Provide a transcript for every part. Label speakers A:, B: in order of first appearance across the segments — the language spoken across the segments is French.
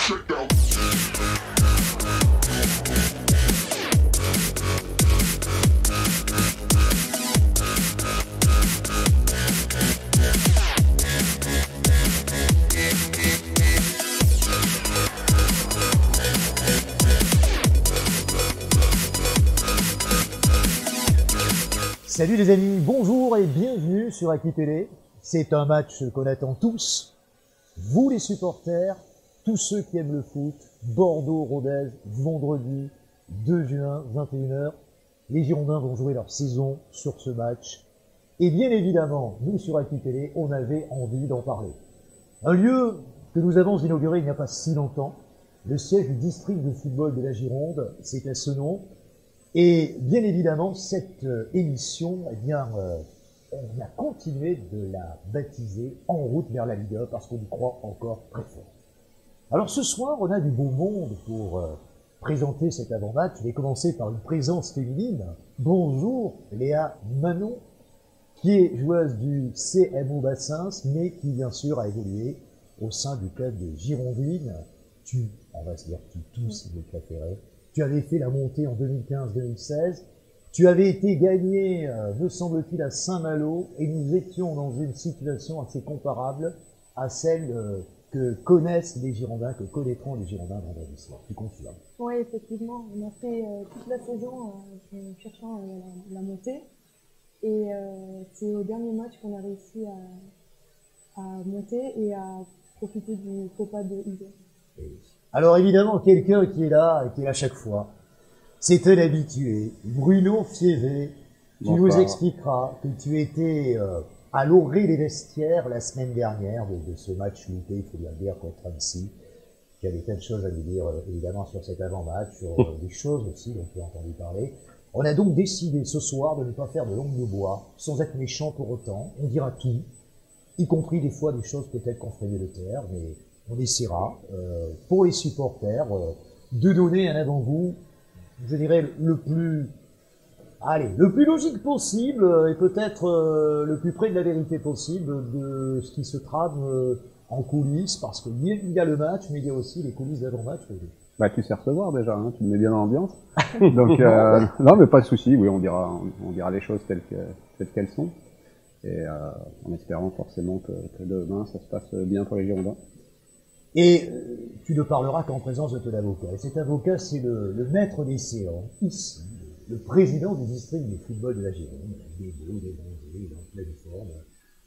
A: Salut les amis, bonjour et bienvenue sur Aki Télé. C'est un match qu'on attend tous, vous les supporters, tous ceux qui aiment le foot. Bordeaux-Rodez, vendredi 2 juin, 21h. Les Girondins vont jouer leur saison sur ce match. Et bien évidemment, nous sur Aki Télé, on avait envie d'en parler. Un lieu que nous avons inauguré il n'y a pas si longtemps, le siège du district de football de la Gironde, c'est à ce nom. Et bien évidemment, cette émission, eh bien, on a continué de la baptiser En route vers la Ligue 1 parce qu'on y croit encore très fort. Alors ce soir, on a du beau monde pour présenter cet avant-match. Je vais commencer par une présence féminine. Bonjour Léa Manon, qui est joueuse du CMO Bassins, mais qui bien sûr a évolué au sein du club des Girondines. On va se dire tu tous, si vous préférez. Tu avais fait la montée en 2015-2016. Tu avais été gagné, me semble-t-il, à Saint-Malo, et nous étions dans une situation assez comparable à celle que connaissent les Girondins, que connaîtront les Girondins vendredi soir. Tu confirmes?
B: Oui, effectivement. On a fait toute la saison en cherchant la montée. Et c'est au dernier match qu'on a réussi à monter et à profiter du Copa de Hugo.
A: Alors évidemment, quelqu'un qui est là chaque fois, c'est un habitué, Bruno Fievé, qui nous expliquera que tu étais à l'orée des vestiaires la semaine dernière de ce match loupé, il faut bien le dire, contre Annecy. Tu avais plein de choses à nous dire évidemment sur cet avant-match, sur des choses aussi dont tu as entendu parler. On a donc décidé ce soir de ne pas faire de langue de bois, sans être méchant pour autant. On dira tout, y compris des fois des choses peut-être qu'on ferait mieux de taire, mais on essaiera, pour les supporters, de donner un avant-goût, je dirais, le plus logique possible, et peut-être le plus près de la vérité possible de ce qui se trame en coulisses, parce qu'il y a le match, mais il y a aussi les coulisses d'avant-match.
C: Bah, tu sais recevoir déjà, hein, tu me mets bien dans l'ambiance. Donc, non, mais pas de souci, oui, on dira les choses telles qu'elles sont. Et en espérant forcément que demain, ça se passe bien pour les Girondins.
A: Et tu ne parleras qu'en présence de ton avocat. Et cet avocat, c'est le maître des séances, ici, le président du district de football de la Gironde. Des beaux, des bronzés, il est en pleine forme.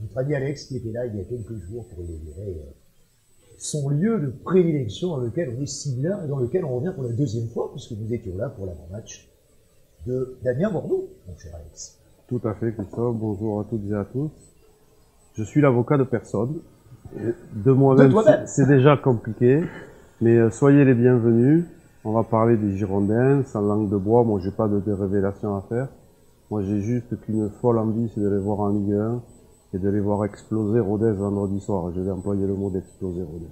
A: Notre ami Alex, qui était là il y a quelques jours pour inaugurer son lieu de prédilection dans lequel on est si bien et dans lequel on revient pour la deuxième fois, puisque nous étions là pour l'avant-match de Damien Bordeaux, mon cher Alex.
D: Tout à fait, Christophe. Bonjour à toutes et à tous. Je suis l'avocat de personne. De moi-même, c'est déjà compliqué, mais soyez les bienvenus. On va parler des Girondins, sans langue de bois. Moi, j'ai pas de révélation à faire. Moi, j'ai juste qu'une folle envie, c'est de les voir en Ligue 1 et de les voir exploser Rodez vendredi soir. Je vais employer le mot d'exploser Rodez.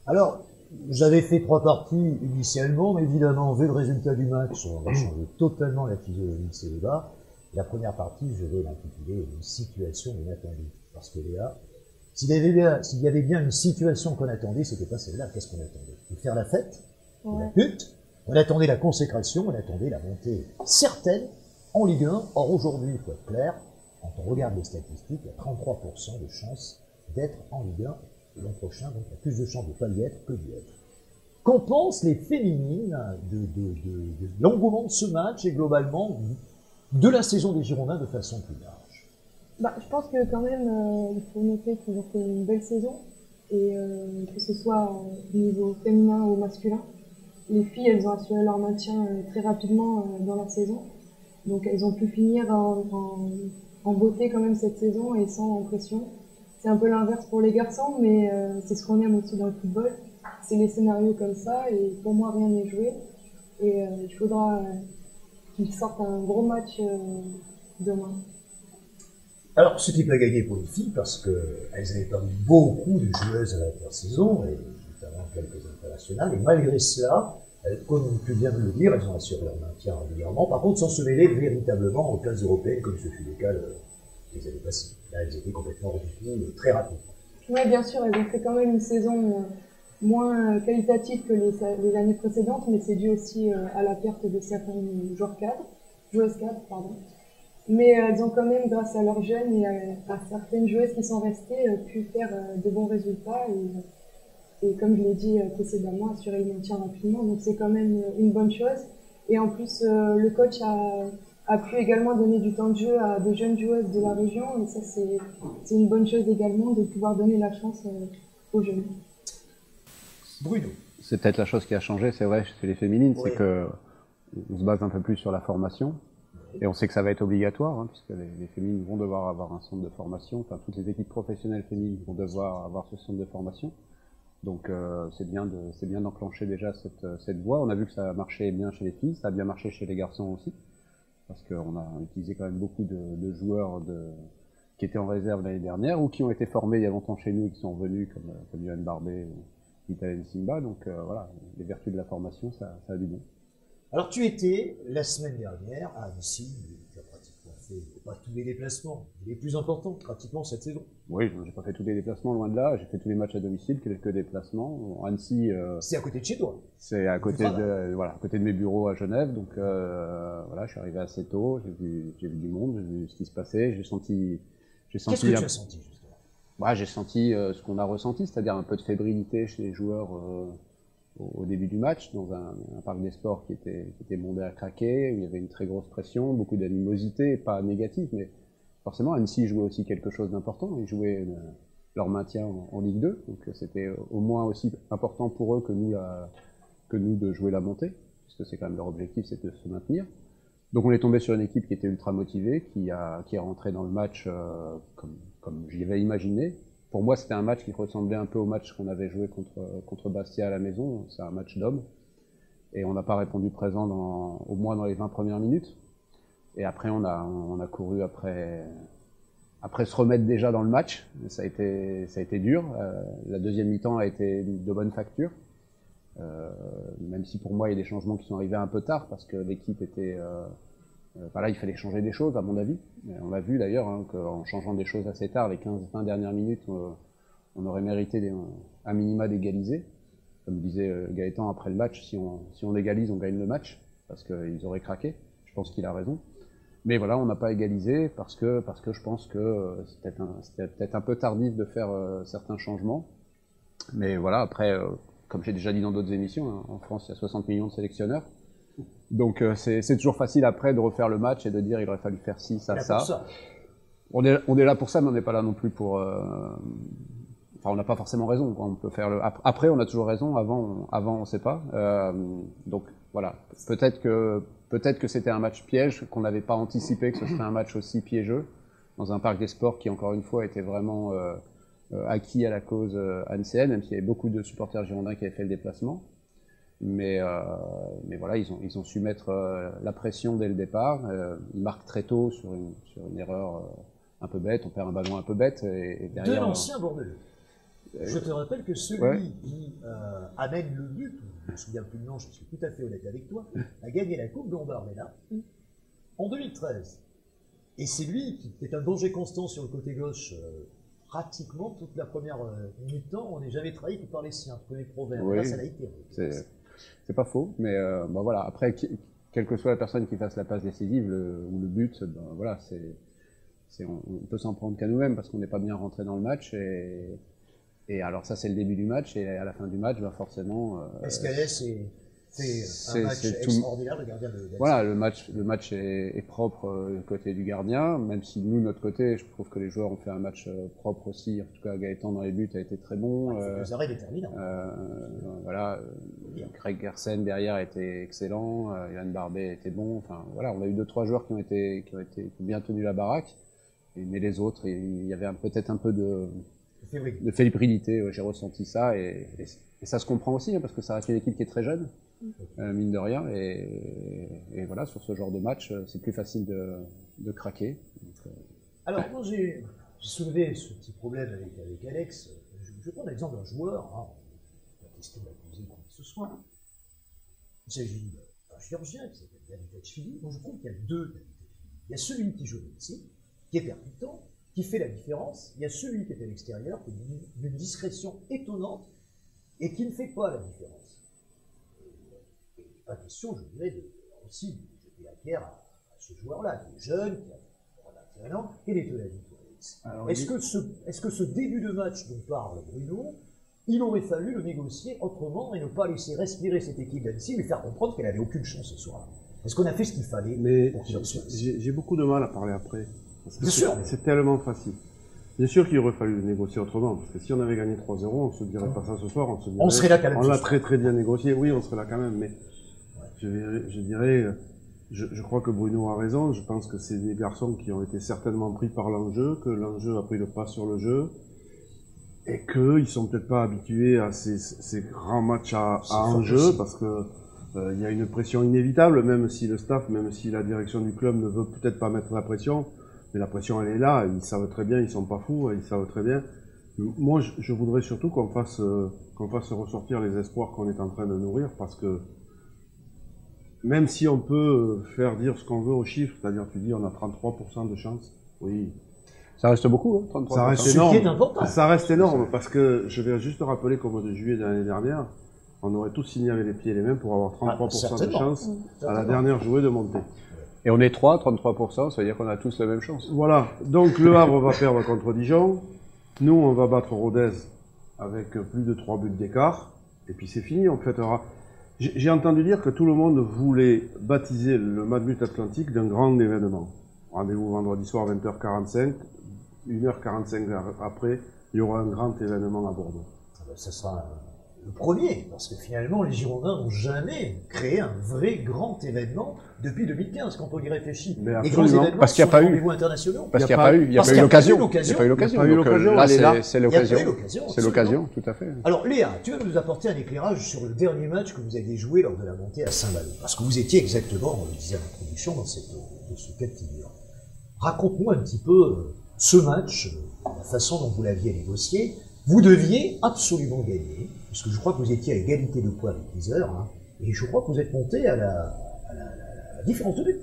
A: Alors, j'avais fait 3 parties initialement, mais évidemment, vu le résultat du match, on va changer totalement la physionomie de ces débats. La première partie, je vais l'intituler une situation inattendue. Parce que Léa, s'il y avait bien une situation qu'on attendait, c'était pas celle-là. Qu'est-ce qu'on attendait? De faire la fête, de la pute. On attendait la consécration, on attendait la montée certaine en Ligue 1. Or aujourd'hui, il faut être clair, quand on regarde les statistiques, il y a 33% de chances d'être en Ligue 1 l'an prochain, donc il y a plus de chances de ne pas y être que d'y être. Qu'en pensent les féminines de l'engouement de ce match et globalement de la saison des Girondins de façon plus large?
B: Je pense que quand même, il faut noter qu'ils ont fait une belle saison, et que ce soit au niveau féminin ou masculin. Les filles, elles ont assuré leur maintien très rapidement dans la saison. Donc elles ont pu finir en beauté quand même cette saison et sans pression. C'est un peu l'inverse pour les garçons, mais c'est ce qu'on aime aussi dans le football. C'est les scénarios comme ça, et pour moi rien n'est joué. Et il faudra qu'ils sortent un gros match demain.
A: Alors, ce qui peut gagner pour les filles, parce qu'elles avaient perdu beaucoup de joueuses à l'intersaison, et notamment quelques internationales, et malgré cela, comme tu viens de le dire, elles ont assuré leur maintien régulièrement, par contre sans se mêler véritablement aux places européennes, comme ce fut le cas les années passées. Là, elles étaient complètement hors du coup, très rapidement.
B: Oui, bien sûr, elles ont fait quand même une saison moins qualitatif que les années précédentes, mais c'est dû aussi à la perte de certains joueuses cadres, pardon. Mais elles ont quand même, grâce à leurs jeunes et à certaines joueuses qui sont restées, pu faire de bons résultats et comme je l'ai dit précédemment, assurer le maintien rapidement. Donc c'est quand même une bonne chose. Et en plus, le coach a pu également donner du temps de jeu à des jeunes joueuses de la région. Et ça, c'est une bonne chose également de pouvoir donner la chance aux jeunes.
A: Bruno.
C: C'est peut-être la chose qui a changé, c'est vrai, chez les féminines,
A: Oui.
C: c'est que on se base un peu plus sur la formation. Et on sait que ça va être obligatoire, hein, puisque les féminines vont devoir avoir un centre de formation. Enfin, toutes les équipes professionnelles féminines vont devoir avoir ce centre de formation. Donc c'est bien d'enclencher déjà cette voie. On a vu que ça marchait bien chez les filles, ça a bien marché chez les garçons aussi, parce qu'on a utilisé quand même beaucoup de joueurs qui étaient en réserve l'année dernière ou qui ont été formés il y a longtemps chez nous et qui sont revenus comme Johan Barbet ou Italian Simba. Donc voilà, les vertus de la formation, ça a du bon.
A: Alors tu étais la semaine dernière à Annecy, tu as pratiquement fait pas tous les déplacements, les plus importants pratiquement cette saison.
C: Oui, j'ai pas fait tous les déplacements, loin de là, j'ai fait tous les matchs à domicile, quelques déplacements. Annecy,
A: c'est à côté de chez toi.
C: C'est à côté à côté de mes bureaux à Genève, donc voilà, je suis arrivé assez tôt, j'ai vu du monde, j'ai vu ce qui se passait, j'ai senti.
A: Qu'est-ce que tu as senti justement?
C: Ouais, j'ai senti ce qu'on a ressenti, c'est-à-dire un peu de fébrilité chez les joueurs au début du match, dans un parc des sports qui était bondé à craquer, où il y avait une très grosse pression, beaucoup d'animosité, pas négative, mais forcément Annecy jouait aussi quelque chose d'important, ils jouaient leur maintien en Ligue 2, donc c'était au moins aussi important pour eux que nous de jouer la montée, puisque c'est quand même leur objectif, c'est de se maintenir. Donc on est tombé sur une équipe qui était ultra motivée, qui est rentrée dans le match comme j'y avais imaginé. Pour moi, c'était un match qui ressemblait un peu au match qu'on avait joué contre Bastia à la maison. C'est un match d'hommes. Et on n'a pas répondu présent au moins dans les 20 premières minutes. Et après, on a couru après se remettre déjà dans le match. Ça a été dur. La deuxième mi-temps a été de bonne facture. Même si pour moi, il y a des changements qui sont arrivés un peu tard parce que l'équipe était... il fallait changer des choses, à mon avis. On l'a vu d'ailleurs, hein, qu'en changeant des choses assez tard, les 15-20 dernières minutes, on aurait mérité un minima d'égaliser. Comme disait Gaëtan après le match, si on égalise, on gagne le match, parce qu'ils auraient craqué. Je pense qu'il a raison. Mais voilà, on n'a pas égalisé parce que je pense que c'était peut-être un peu tardif de faire certains changements. Mais voilà, après, comme j'ai déjà dit dans d'autres émissions, hein, en France, il y a 60 millions de sélectionneurs. Donc c'est toujours facile après de refaire le match et de dire il aurait fallu faire ci, ça. On est là pour ça, mais on n'est pas là non plus pour. Enfin, on n'a pas forcément raison. Quoi. On peut faire après, on a toujours raison. Avant, on sait pas. Donc voilà. Peut-être que c'était un match piège, qu'on n'avait pas anticipé que ce serait un match aussi piégeux dans un parc des sports qui, encore une fois, était vraiment acquis à la cause annécienne, même s'il y avait beaucoup de supporters girondins qui avaient fait le déplacement. Mais voilà, ils ont su mettre la pression dès le départ. Ils marquent très tôt sur une erreur un peu bête. On perd un ballon un peu bête et derrière.
A: De l'ancien Bordelais. Je te rappelle que celui qui amène le but, je ne me souviens plus le nom, je suis tout à fait honnête avec toi, a gagné la Coupe Gambardella en 2013. Et c'est lui qui est un danger constant sur le côté gauche. Pratiquement toute la première mi-temps, on n'est jamais trahi que par les siens. Tu connais le proverbe.
C: Oui,
A: là, ça l'a été.
C: C'est pas faux, mais voilà. Après, quelle que soit la personne qui fasse la passe décisive ou le but, voilà, on peut s'en prendre qu'à nous-mêmes parce qu'on n'est pas bien rentré dans le match. Et alors ça, c'est le début du match, et à la fin du match, forcément.
A: SKS fait un match extraordinaire, le gardien de.
C: Voilà, le match est propre du côté du gardien, même si nous, de notre côté, je trouve que les joueurs ont fait un match propre aussi. En tout cas, Gaëtan dans les buts a été très bon.
A: Les arrêts déterminants.
C: Voilà, Greg Gersen derrière a été excellent, Johan Barbet était bon. Enfin voilà, on a eu 2-3 joueurs qui ont bien tenu la baraque. Mais les autres, il y avait peut-être un peu de fébrilité. J'ai ressenti ça et ça se comprend aussi, hein, parce que ça reste une équipe qui est très jeune. Mine de rien, et voilà, sur ce genre de match, c'est plus facile de craquer. Donc,
A: alors, moi, j'ai soulevé ce petit problème avec Alex. Je vais prendre l'exemple d'un joueur, hein, on va tester d'accuser quoi que ce soit. Il s'agit d'un chirurgien qui s'appelle David Hatchfield. Moi, je trouve qu'il y a deux David Hatchfield. Il y a celui qui joue ici, qui est percutant, qui fait la différence. Il y a celui qui est à l'extérieur, qui est d'une discrétion étonnante, et qui ne fait pas la différence. Et pas question, je dirais, aussi de jeter la pierre à ce joueur-là, qui est jeune, qui a 21 ans. Quel est ton avis? Est-ce que ce début de match dont parle Bruno, il aurait fallu le négocier autrement et ne pas laisser respirer cette équipe d'Annecy, lui faire comprendre qu'elle n'avait aucune chance ce soir-là? Est-ce qu'on a fait ce qu'il fallait?
D: Mais j'ai beaucoup de mal à parler après.
A: Bien sûr.
D: C'est tellement facile. Bien sûr qu'il aurait fallu le négocier autrement, parce que si on avait gagné 3-0, on se dirait pas ça ce soir, on se dirait...
A: On serait là quand même.
D: On l'a très très bien négocié, oui, on serait là quand même, mais je dirais, je crois que Bruno a raison, je pense que c'est des garçons qui ont été certainement pris par l'enjeu, que l'enjeu a pris le pas sur le jeu, et qu'ils sont peut-être pas habitués à ces grands matchs à enjeu, parce que il y a une pression inévitable, même si le staff, même si la direction du club ne veut peut-être pas mettre la pression, mais la pression elle est là, ils savent très bien, ils sont pas fous, ils savent très bien. Moi je voudrais surtout qu'on fasse ressortir les espoirs qu'on est en train de nourrir, parce que même si on peut faire dire ce qu'on veut aux chiffres, c'est-à-dire tu dis on a 33% de chance, oui.
C: Ça reste beaucoup, hein, 33%.
D: Ça reste énorme. Ça reste énorme, parce que je vais juste rappeler qu'au mois de juillet de l'année dernière, on aurait tous signé avec les pieds et les mains pour avoir 33% de chance à la dernière journée de montée.
C: Et on est 33%, ça veut dire qu'on a tous la même chance.
D: Voilà. Donc le Havre va perdre contre Dijon. Nous, on va battre Rodez avec plus de 3 buts d'écart. Et puis c'est fini, on fêtera. J'ai entendu dire que tout le monde voulait baptiser le Matmut Atlantique d'un grand événement. Rendez-vous vendredi soir 20h45. 1h45 après, il y aura un grand événement à Bordeaux.
A: Ça sera le premier, parce que finalement, les Girondins n'ont jamais créé un vrai grand événement depuis 2015, quand on y réfléchit.
C: Les grands événements, parce qu'il n'y a pas eu.
A: Internationaux.
C: Parce qu'il n'y a pas eu. Il n'y a pas eu l'occasion. Il n'y a pas eu l'occasion. Là, c'est l'occasion. C'est l'occasion, tout à fait.
A: Alors, Léa, tu vas nous apporter un éclairage sur le dernier match que vous aviez joué lors de la montée à Saint-Malo. Parce que vous étiez exactement, on le disait en introduction, dans ce cas de figure. Raconte-nous un petit peu ce match, la façon dont vous l'aviez négocié. Vous deviez absolument gagner, puisque je crois que vous étiez à égalité de points avec Isère, hein, et je crois que vous êtes monté à la différence de but.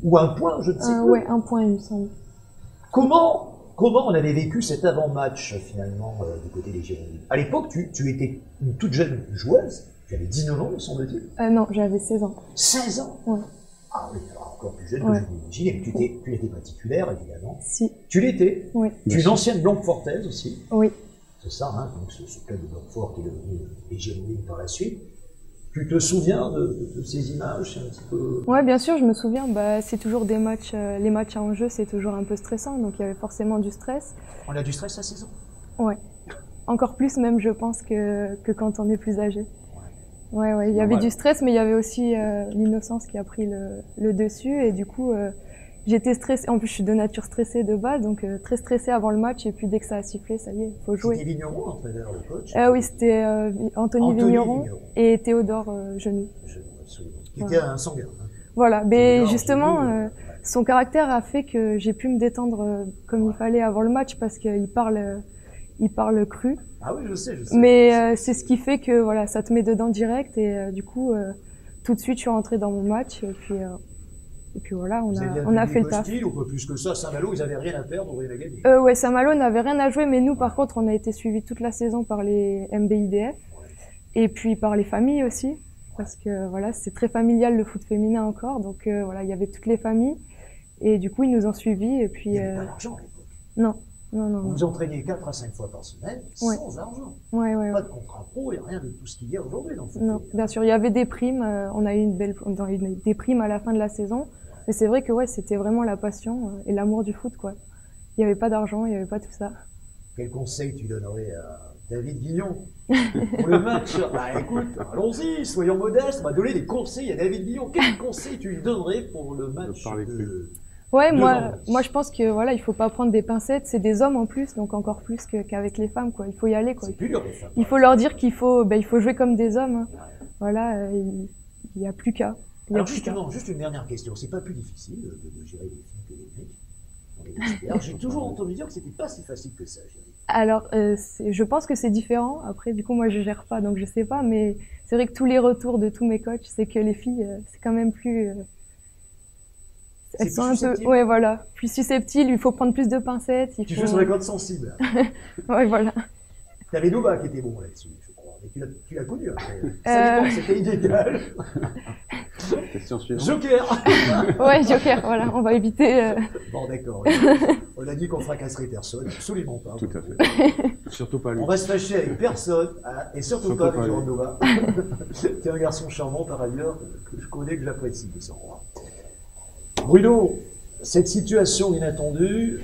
A: Ou un point, je ne sais plus.
B: Ouais, un point, il me semble.
A: Comment on avait vécu cet avant-match, finalement, du côté des Girondins? À l'époque, tu étais une toute jeune joueuse, tu avais 19 ans, me semble-t-il.
B: Non, j'avais 16 ans.
A: 16 ans?
B: Ouais.
A: Ah oui, alors encore plus jeune que je m'imaginais, mais tu n'étais pas titulaire, évidemment.
B: Si.
A: Tu l'étais?
B: Oui.
A: Tu es une ancienne Blanquefortaise aussi.
B: Oui.
A: C'est ça, hein, donc ce club de Blanquefort qui est devenu les Girondins par la suite. Tu te souviens de ces images? C'est un petit peu...
B: Ouais, bien sûr, je me souviens. Bah, c'est toujours des matchs, les matchs à enjeu, c'est toujours un peu stressant, donc il y avait forcément du stress.
A: On a du stress à 16 ans?
B: Ouais. Encore plus même, je pense, que quand on est plus âgé. Ouais, il y avait du stress, mais il y avait aussi l'innocence qui a pris le dessus, et du coup, j'étais stressée. En plus, je suis de nature stressée de base, donc très stressée avant le match, et puis dès que ça a sifflé, ça y est, faut jouer.
A: C'était Vigneron, l'entraîneur, le coach?
B: Oui, c'était Anthony Vigneron et Théodore Genoux.
A: Absolument. Qui était un sanguin. Hein.
B: Voilà, mais justement, son caractère a fait que j'ai pu me détendre comme il fallait avant le match, parce qu'il parle cru.
A: Ah oui, je sais.
B: Mais c'est ce qui fait que voilà, ça te met dedans direct, et du coup, tout de suite, je suis rentrée dans mon match, et puis voilà, on a fait le taf.
A: Ou pas plus que ça, Saint-Malo, ils n'avaient rien à perdre, rien à gagner.
B: Ouais, Saint-Malo n'avait rien à jouer, mais nous, par contre, on a été suivis toute la saison par les MBIDF, et puis par les familles aussi, parce que voilà, c'est très familial le foot féminin encore, donc voilà, il y avait toutes les familles, et du coup, ils nous ont suivis, et puis...
A: Il n'y avait pas d'argent à l'époque.
B: Non.
A: Vous vous entraîniez 4 à 5 fois par semaine, sans argent. Pas de contrat pro et rien de tout ce qu'il y a aujourd'hui dans le foot.
B: Non, bien sûr, il y avait des primes, on a eu des primes à la fin de la saison, mais c'est vrai que c'était vraiment la passion et l'amour du foot, quoi. Il n'y avait pas d'argent, il n'y avait pas tout ça.
A: Quel conseil tu donnerais à David Guignon pour le match? Bah écoute, allons-y, soyons modestes, on va donner des conseils à David Guignon. Quel conseil tu lui donnerais pour le match
B: Ouais, moi je pense que voilà, il faut pas prendre des pincettes, c'est des hommes en plus, donc encore plus qu'avec les femmes, quoi. Il faut y aller, quoi.
A: C'est plus dur, les femmes.
B: Il faut leur dire qu'il faut jouer comme des hommes, hein. Voilà, il y a plus qu'à.
A: Alors justement, juste une dernière question, c'est pas plus difficile de gérer les filles que les mecs? Alors j'ai toujours entendu dire que c'était pas si facile que ça, gérer.
B: Alors, je pense que c'est différent. Après, du coup, moi, je gère pas, donc je sais pas, mais c'est vrai que tous les retours de tous mes coachs, c'est que les filles, c'est quand même plus... Elles sont un peu, voilà, plus susceptibles, il faut prendre plus de pincettes.
A: Tu joues sur les cordes sensibles.
B: Ouais, voilà.
A: T'avais Noba qui était bon là-dessus, je crois. Mais tu l'as connu après. Ça dépend, c'était illégal.
C: Question suivante.
A: Joker.
B: Ouais, Joker, voilà, on va éviter.
A: Bon, d'accord. On a dit qu'on fracasserait personne, absolument pas.
C: Tout à fait.
D: Surtout pas lui.
A: On va se fâcher avec personne, hein, et surtout pas avec Jérôme Nova. C'est un garçon charmant par ailleurs, que je connais, que j'apprécie. Bruno, cette situation inattendue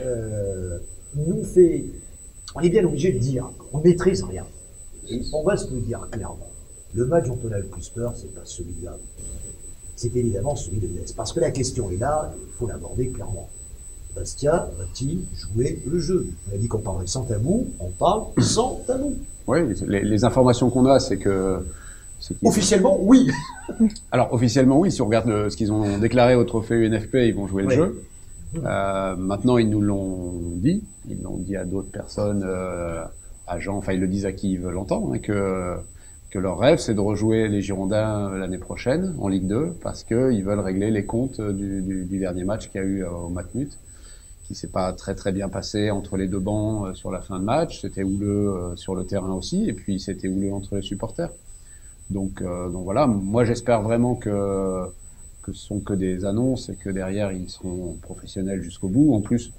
A: nous fait... On est bien obligé de dire qu'on ne maîtrise rien. Et on va se le dire clairement. Le match dont on a le plus peur, c'est pas celui-là. C'est évidemment celui de Metz. Parce que la question est là, il faut l'aborder clairement. Bastia va-t-il jouer le jeu? On a dit qu'on parlerait sans tabou, on parle sans tabou.
C: Oui, les informations qu'on a, c'est que...
A: Officiellement, oui.
C: Alors, officiellement, oui. Si on regarde ce qu'ils ont déclaré au trophée UNFP, ils vont jouer le jeu. Maintenant, ils nous l'ont dit. Ils l'ont dit à d'autres personnes, agents, enfin, ils le disent à qui ils veulent entendre, hein, que leur rêve, c'est de rejouer les Girondins l'année prochaine, en Ligue 2, parce qu'ils veulent régler les comptes du dernier match qu'il y a eu au Matmut, qui s'est pas très très bien passé entre les deux bancs sur la fin de match. C'était houleux sur le terrain aussi, et puis c'était houleux entre les supporters. Donc voilà, moi j'espère vraiment que ce sont que des annonces et que derrière ils seront professionnels jusqu'au bout. En plus,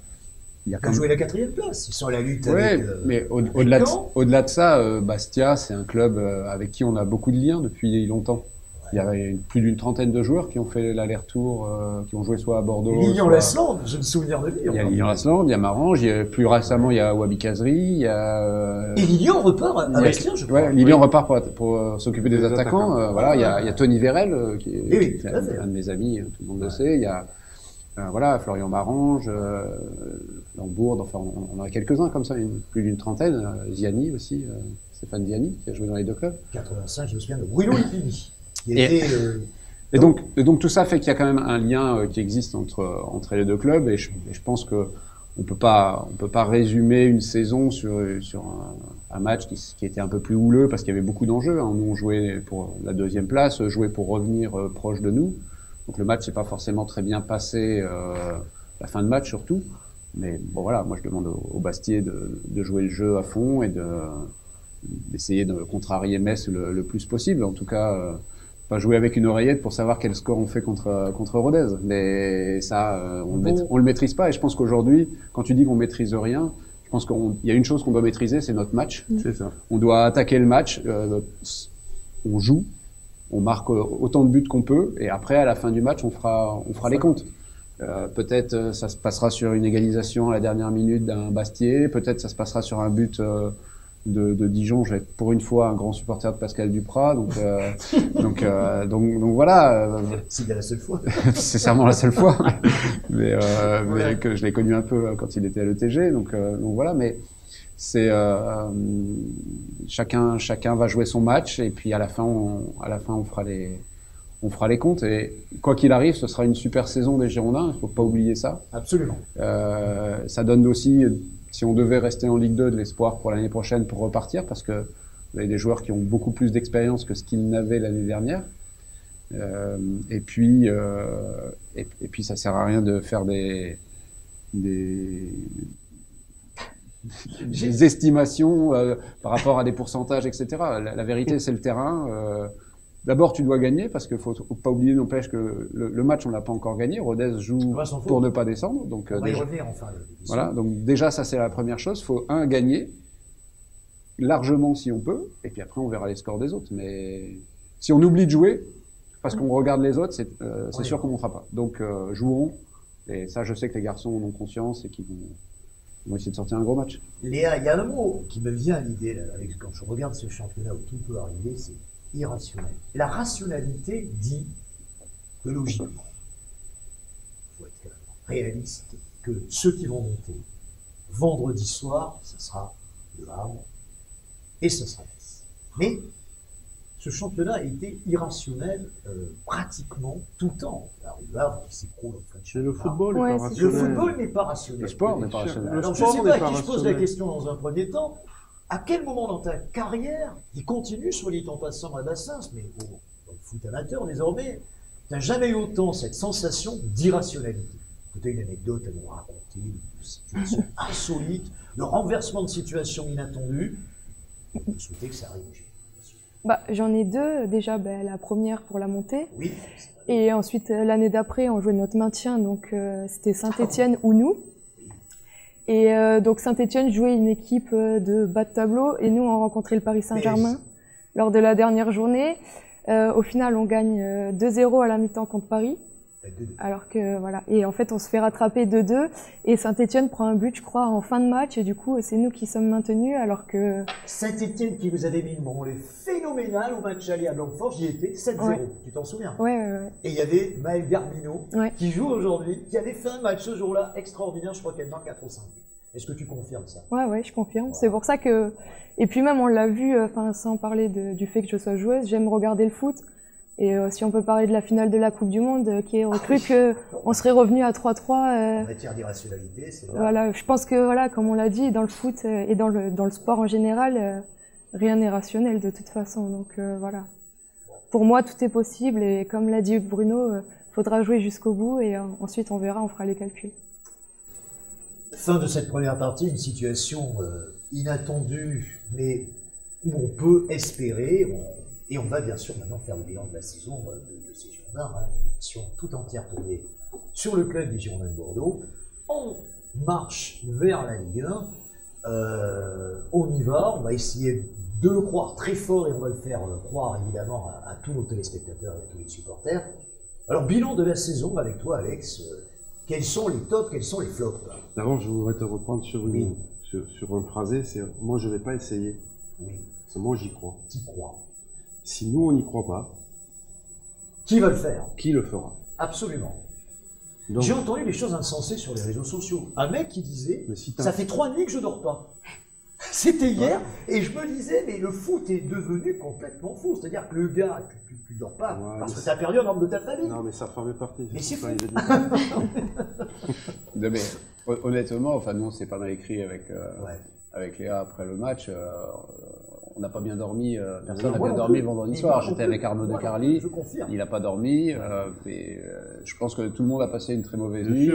C: il y a
A: quand même joué la 4e place, ils sont à la lutte
C: avec. Mais au-delà de ça, Bastia, c'est un club avec qui on a beaucoup de liens depuis longtemps. Il y avait plus d'une trentaine de joueurs qui ont fait l'aller-retour, qui ont joué soit à Bordeaux.
A: Lyon-Lasland, je me souviens de lui.
C: Il y a Lyon-Lasland, il y a Marange, plus récemment il y a Wabi Kazri, il y a...
A: Et Lyon repart à Bastia, je crois.
C: Ouais, Lyon repart pour s'occuper des attaquants. Voilà, il y a Tony Vérel, qui est un de mes amis, tout le monde le sait. Il y a Florian Marange, Lambourde, enfin on en a quelques-uns comme ça, plus d'une trentaine. Ziani aussi, Stéphane Ziani, qui a joué dans les deux clubs.
A: 85, je me souviens de Bruno Lipini.
C: Et donc tout ça fait qu'il y a quand même un lien qui existe entre les deux clubs, et je pense que on peut pas résumer une saison sur un match qui était un peu plus houleux parce qu'il y avait beaucoup d'enjeux. Hein. Nous on jouait pour la 2e place, jouait pour revenir proche de nous. Donc le match s'est pas forcément très bien passé, la fin de match surtout. Mais bon voilà, moi je demande au Bastiais de jouer le jeu à fond et d'essayer de contrarier Metz le plus possible. En tout cas, pas jouer avec une oreillette pour savoir quel score on fait contre Rodez. Mais ça, on le maîtrise pas. Et je pense qu'aujourd'hui, quand tu dis qu'on maîtrise rien, je pense qu'il y a une chose qu'on doit maîtriser, c'est notre match.
D: C'est ça.
C: On doit attaquer le match. On joue, on marque autant de buts qu'on peut, et après, à la fin du match, on fera les comptes. Peut-être ça se passera sur une égalisation à la dernière minute d'un Bastiais. Peut-être ça se passera sur un but de Dijon. Je vais être pour une fois un grand supporter de Pascal Duprat, donc voilà.
A: C'est bien la seule fois.
C: C'est sûrement la seule fois, mais que je l'ai connu un peu quand il était à l'ETG, donc voilà. Mais c'est chacun va jouer son match, et puis à la fin on fera les comptes, et quoi qu'il arrive, ce sera une super saison des Girondins. Il faut pas oublier ça.
A: Absolument.
C: Ça donne aussi, si on devait rester en Ligue 2, de l'espoir pour l'année prochaine pour repartir, parce que vous avez des joueurs qui ont beaucoup plus d'expérience que ce qu'ils n'avaient l'année dernière. Et puis ça sert à rien de faire des estimations par rapport à des pourcentages, etc. La vérité, c'est le terrain. D'abord, tu dois gagner, parce qu'il faut pas oublier, n'empêche que le match, on l'a pas encore gagné. Rodez joue pour ne pas descendre. Donc,
A: on va y revenir enfin.
C: Voilà. Donc déjà, ça c'est la première chose. Faut gagner largement si on peut, et puis après on verra les scores des autres. Mais si on oublie de jouer parce qu'on regarde les autres, c'est sûr qu'on montera pas. Donc jouons. Et ça, je sais que les garçons en ont conscience et qu'ils vont essayer de sortir un gros match.
A: Léa, il y a un mot qui me vient à l'idée quand je regarde ce championnat où tout peut arriver, c'est irrationnel. Et la rationalité dit que logiquement, il faut être réaliste, que ceux qui vont monter vendredi soir, ce sera Le Havre et ce sera Metz. Mais ce championnat a été irrationnel pratiquement tout le temps. Alors, Le Havre qui s'écroule en fin de championnat.
D: Le football n'est pas rationnel.
A: Le football n'est pas rationnel.
C: Le sport n'est pas rationnel.
A: Alors je ne sais pas à qui je pose la question dans un premier temps. À quel moment dans ta carrière, qui continue, soit dit en passant à Bassins, mais au foot amateur désormais, tu n'as jamais eu autant cette sensation d'irrationalité? Écoutez, une anecdote à nous raconter, une situation insolite, de renversement de situation inattendue. On peut souhaiter que ça arrive.
B: J'en ai deux. Déjà, la première pour la montée.
A: Oui.
B: Et ensuite, l'année d'après, on jouait notre maintien. Donc, c'était Saint-Étienne ou nous. Et donc, Saint-Étienne jouait une équipe de bas de tableau. Et nous, on rencontrait le Paris Saint-Germain lors de la dernière journée. Au final, on gagne 2-0 à la mi-temps contre Paris. Alors que voilà, et en fait on se fait rattraper 2-2 et Saint-Étienne prend un but je crois en fin de match et du coup c'est nous qui sommes maintenus alors que...
A: Saint-Étienne qui vous avait mis une branlée phénoménale au match aller à Blanquefort, j'y étais, 7-0, tu t'en souviens?
B: Ouais.
A: Et il y avait Maëlle Garbino qui joue aujourd'hui, qui avait fait un match ce jour-là extraordinaire, je crois qu'elle marque 4 ou 5 buts. Est-ce que tu confirmes ça?
B: Ouais, je confirme. C'est pour ça que... Et puis même on l'a vu, sans parler du fait que je sois joueuse, j'aime regarder le foot. Et si on peut parler de la finale de la Coupe du Monde, qui est cru qu'on serait revenu à 3-3.
A: En matière d'irrationalité, c'est là.
B: Voilà, je pense que voilà, comme on l'a dit, dans le foot et dans le sport en général, rien n'est rationnel de toute façon. Donc voilà. Pour moi, tout est possible et comme l'a dit Bruno, faudra jouer jusqu'au bout et ensuite on verra, on fera les calculs.
A: Fin de cette première partie, une situation inattendue, mais où on peut espérer. Et on va bien sûr maintenant faire le bilan de la saison de ces Girondins, une émission tout entière tournée sur le club des Girondins de Bordeaux. On marche vers la Ligue 1, on y va, on va essayer de le croire très fort et on va le faire croire évidemment à tous nos téléspectateurs et à tous les supporters. Alors bilan de la saison avec toi Alex, quels sont les tops, quels sont les flops?
D: D'abord je voudrais te reprendre sur un phrasé, c'est « moi je ne vais pas essayer ».
A: Oui.
D: C'est moi j'y crois.
A: T'y crois.
D: Si nous, on n'y croit pas,
A: qui va le faire?
D: Qui le fera?
A: Absolument.
D: Donc,
A: j'ai entendu des choses insensées sur les réseaux sociaux. Un mec qui disait ça fait 3 nuits que je dors pas. C'était hier, et je me disais, mais le foot est devenu complètement fou. C'est-à-dire que le gars, tu dors pas parce que tu as perdu un membre de ta famille.
D: Non, mais ça ferait partie.
A: Mais c'est fou.
C: Non, mais honnêtement, enfin, nous, on s'est pas mal écrit avec Léa après le match. On n'a pas bien dormi, personne n'a bien dormi le vendredi soir. J'étais avec Arnaud de Carly, il n'a pas dormi. Je pense que tout le monde a passé une très mauvaise nuit.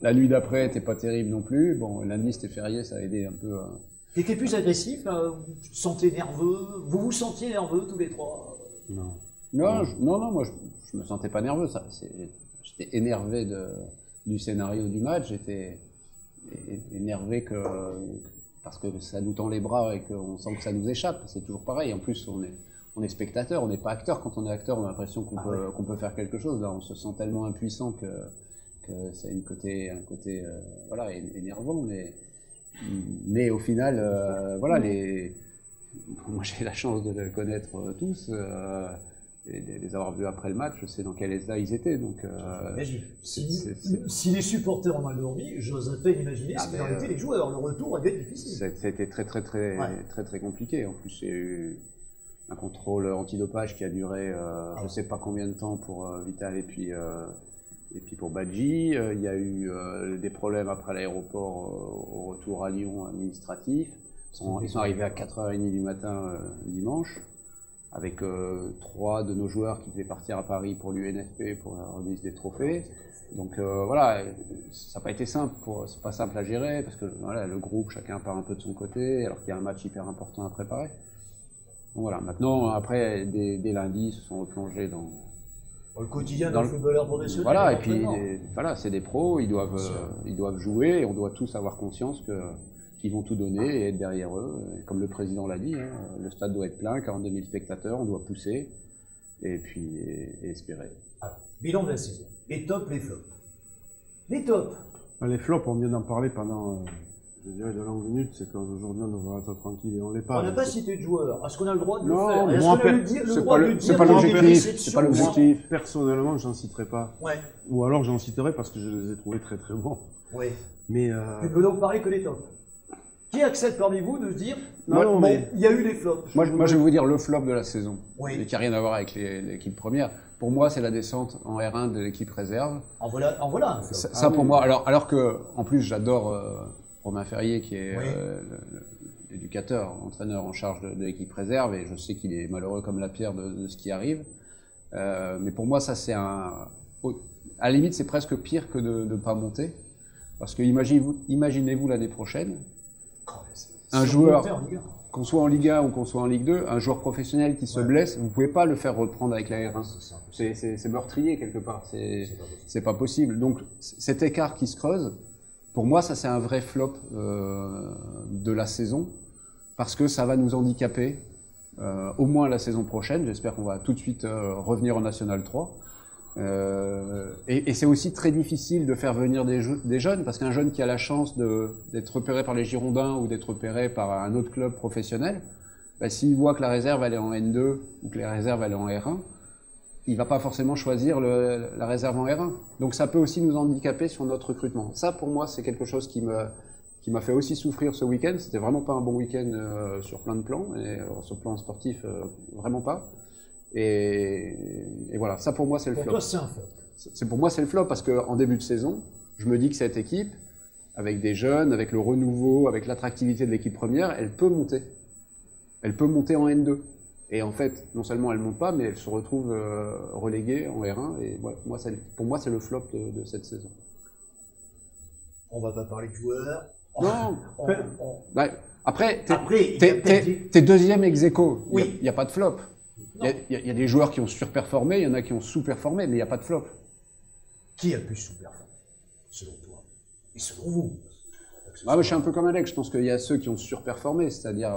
C: La nuit d'après n'était pas terrible non plus. Bon, lundi c'était férié, ça a aidé un peu.
A: T'étais plus agressif, tu te sentais nerveux, vous vous sentiez nerveux tous les trois?
C: Non, moi je me sentais pas nerveux. J'étais énervé du scénario du match, j'étais énervé parce que ça nous tend les bras et qu'on sent que ça nous échappe. C'est toujours pareil. En plus, on est spectateur, on n'est pas acteur. Quand on est acteur, on a l'impression qu'on peut faire quelque chose. Là, on se sent tellement impuissant que c'est un côté énervant. Mais au final, moi j'ai la chance de les connaître tous. Et de les avoir vus après le match, je sais dans quel état ils étaient. Donc,
A: si les supporters ont mal dormi, j'ose à peine imaginer ce qu'en étaient les joueurs. Le retour a dû être difficile.
C: Ça a été très compliqué. En plus, il y a eu un contrôle antidopage qui a duré je ne sais pas combien de temps pour Vital et puis pour Badji. Il y a eu des problèmes après l'aéroport au retour à Lyon administratif. Ils sont arrivés à 4h30 du matin dimanche, avec 3 de nos joueurs qui devaient partir à Paris pour l'UNFP pour la remise des trophées. Donc voilà, ça n'a pas été simple, c'est pas simple à gérer parce que voilà, le groupe, chacun part un peu de son côté, alors qu'il y a un match hyper important à préparer. Donc voilà, maintenant, après, dès lundi, ils se sont replongés dans
A: le quotidien d'un footballeur professionnel.
C: Voilà, et puis voilà, c'est des pros, ils doivent jouer et on doit tous avoir conscience qu'ils vont tout donner et être derrière eux. Et comme le président l'a dit, le stade doit être plein, 42 000 spectateurs, on doit pousser et puis espérer.
A: Alors, bilan de la saison, les tops, les flops. Les tops.
D: Les flops, on vient d'en parler pendant, je dirais, de longues minutes, c'est qu'aujourd'hui on devrait être tranquille et on l'est pas.
A: On n'a pas cité de joueurs. Est-ce qu'on a le droit de
C: le
A: faire? Est-ce qu'on a le droit de dire
C: c'est pas l'objectif. C'est pas l'objectif.
D: Personnellement, j'en citerai pas.
A: Ouais.
D: Ou alors j'en citerai parce que je les ai trouvés très très bons.
A: Oui.
D: Mais
A: tu peux donc parler que des tops. Qui accepte parmi vous de se dire
D: mais
A: il y a eu des flops?
C: Moi, je vais vous dire le flop de la saison,
A: oui.
C: Qui n'a rien à voir avec l'équipe première. Pour moi, c'est la descente en R1 de l'équipe réserve.
A: En voilà un flop.
C: Ça pour moi. Alors que, en plus, j'adore Romain Ferrier, qui est l'éducateur, l'entraîneur en charge de l'équipe réserve, et je sais qu'il est malheureux comme la pierre de ce qui arrive. Mais pour moi, ça c'est à la limite, c'est presque pire que de ne pas monter, parce que imaginez-vous l'année prochaine. Un joueur, qu'on soit en Ligue 1 ou qu'on soit en Ligue 2, un joueur professionnel qui se blesse, vous pouvez pas le faire reprendre avec la R1. C'est meurtrier quelque part. C'est pas possible. Donc cet écart qui se creuse, pour moi, ça c'est un vrai flop de la saison, parce que ça va nous handicaper au moins la saison prochaine. J'espère qu'on va tout de suite revenir en National 3. Et c'est aussi très difficile de faire venir des jeunes, parce qu'un jeune qui a la chance d'être repéré par les Girondins ou d'être repéré par un autre club professionnel, bah, s'il voit que la réserve elle est en N2 ou que la réserve elle est en R1, il va pas forcément choisir la réserve en R1. Donc ça peut aussi nous handicaper sur notre recrutement. Ça, pour moi, c'est quelque chose qui m'a fait aussi souffrir ce week-end. C'était vraiment pas un bon week-end sur plein de plans, et sur le plan sportif, vraiment pas. Et voilà, ça pour moi c'est le flop.
A: Pour toi c'est un flop.
C: Pour moi c'est le flop, parce qu'en début de saison, je me dis que cette équipe, avec des jeunes, avec le renouveau, avec l'attractivité de l'équipe première, elle peut monter. Elle peut monter en N2. Et en fait, non seulement elle monte pas, mais elle se retrouve reléguée en R1. Et ouais, pour moi c'est le flop de cette saison.
A: On va pas parler de joueurs.
C: Non. Bah, après,
A: t'es
C: t'es deuxième ex aequo.
A: Oui.
C: Il n'y a pas de flop. Il y a des joueurs qui ont surperformé, il y en a qui ont sous-performé, mais il n'y a pas de flop.
A: Qui a le plus sous-performé, selon toi? Et selon vous?
C: Je suis un peu comme Alex, je pense qu'il y a ceux qui ont surperformé, c'est-à-dire...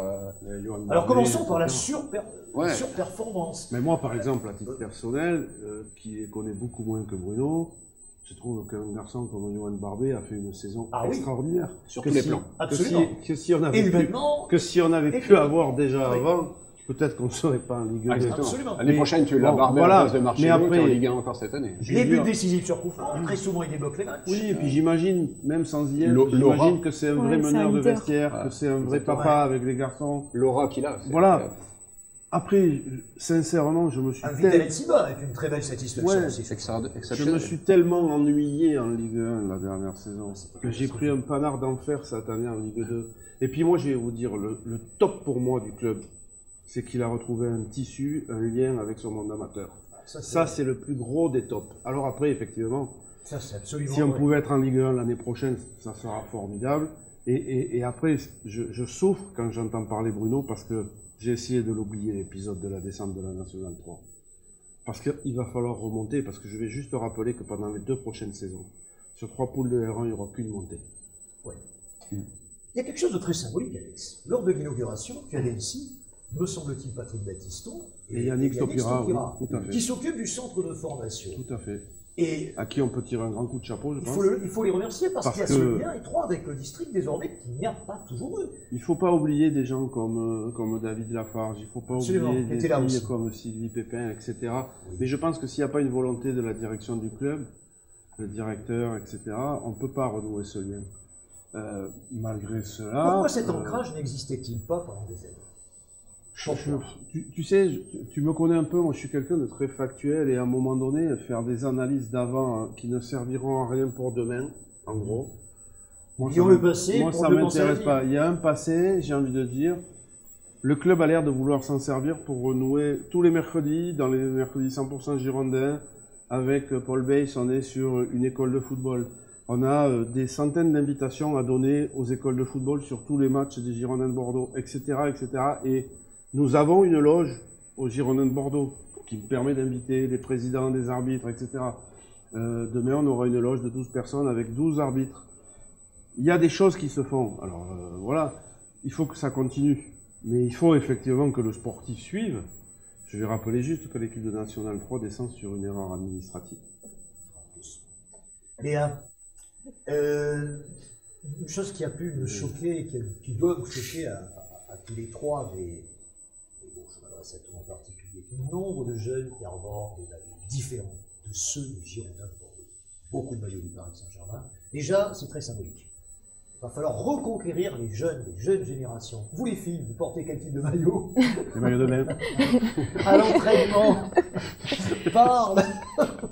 A: Alors commençons par la surperformance.
D: Mais moi, par exemple, à titre personnel, qui les connaît beaucoup moins que Bruno, je trouve qu'un garçon comme Johan Barbet a fait une saison extraordinaire.
C: Sur tous les plans.
A: Absolument.
D: Que si on avait pu avoir déjà avant... Peut-être qu'on ne serait pas en Ligue 2.
A: Absolument.
C: L'année prochaine, tu l'as Barbet en place de marché, mais après, en Ligue 1 encore cette année.
A: Les buts décisifs sur coup franc, très souvent il débloque les matchs.
D: Oui, et puis j'imagine, même sans y être, j'imagine que c'est un vrai meneur de vestiaire, que c'est un vrai papa avec les garçons.
C: L'aura qu'il a.
D: Voilà. Après, sincèrement, je me suis...
A: Un Vittel Siba avec une très belle satisfaction aussi.
D: Je me suis tellement ennuyé en Ligue 1 la dernière saison, que j'ai pris un panard d'enfer cette année en Ligue 2. Et puis moi, je vais vous dire, le top pour moi du club, c'est qu'il a retrouvé un tissu, un lien avec son monde amateur. Ça, c'est le plus gros des tops. Alors après, effectivement, si on pouvait être en Ligue 1 l'année prochaine, ça sera formidable. Et après, je souffre quand j'entends parler Bruno, parce que j'ai essayé de l'oublier, l'épisode de la descente de la Nationale 3. Parce qu'il va falloir remonter, parce que je vais juste rappeler que pendant les 2 prochaines saisons, sur 3 poules de R1, il n'y aura qu'une montée.
A: Oui. Il y a quelque chose de très symbolique, Alex. Lors de l'inauguration, tu avais ici, me semble-t-il, Patrick Battiston
D: et Yannick Stopira, oui, tout à fait,
A: qui s'occupent du centre de formation.
D: Tout à fait.
A: Et
D: à qui on peut tirer un grand coup de chapeau, je pense.
A: Il faut les remercier parce qu'il y a ce lien étroit avec le district désormais qui n'y a pas toujours eu.
D: Il ne faut pas oublier des gens comme David Lafarge, il ne faut pas oublier des filles comme Sylvie Pépin, etc. Oui. Mais je pense que s'il n'y a pas une volonté de la direction du club, le directeur, etc., on ne peut pas renouer ce lien. Malgré cela...
A: Pourquoi cet ancrage n'existait-il pas pendant des années?
D: Tu sais, tu me connais un peu, moi je suis quelqu'un de très factuel, et à un moment donné, faire des analyses d'avant qui ne serviront à rien pour demain, en gros.
A: Moi, ça
D: m'intéresse pas. Il y a un passé, j'ai envie de dire, le club a l'air de vouloir s'en servir pour renouer tous les mercredis, dans les mercredis 100% girondins, avec Paul Bays, on est sur une école de football. On a des centaines d'invitations à donner aux écoles de football sur tous les matchs des Girondins de Bordeaux, etc., etc. Et nous avons une loge aux Girondins de Bordeaux qui permet d'inviter les présidents, des arbitres, etc. Demain, on aura une loge de 12 personnes avec 12 arbitres. Il y a des choses qui se font. Alors voilà, il faut que ça continue. Mais il faut effectivement que le sportif suive. Je vais rappeler juste que l'équipe de National 3 descend sur une erreur administrative.
A: Léa, une chose qui a pu me choquer, qui doit vous choquer à tous les trois, mais bon, je m'adresse à toi en particulier, le nombre de jeunes qui arborent des maillots différents de ceux des Girondins de Bordeaux. Beaucoup de maillots du Paris Saint-Germain. Déjà, c'est très symbolique. Il va falloir reconquérir les jeunes générations. Vous les filles, vous portez quel type de maillot?
D: Les maillots de bain.
A: À l'entraînement. Parle.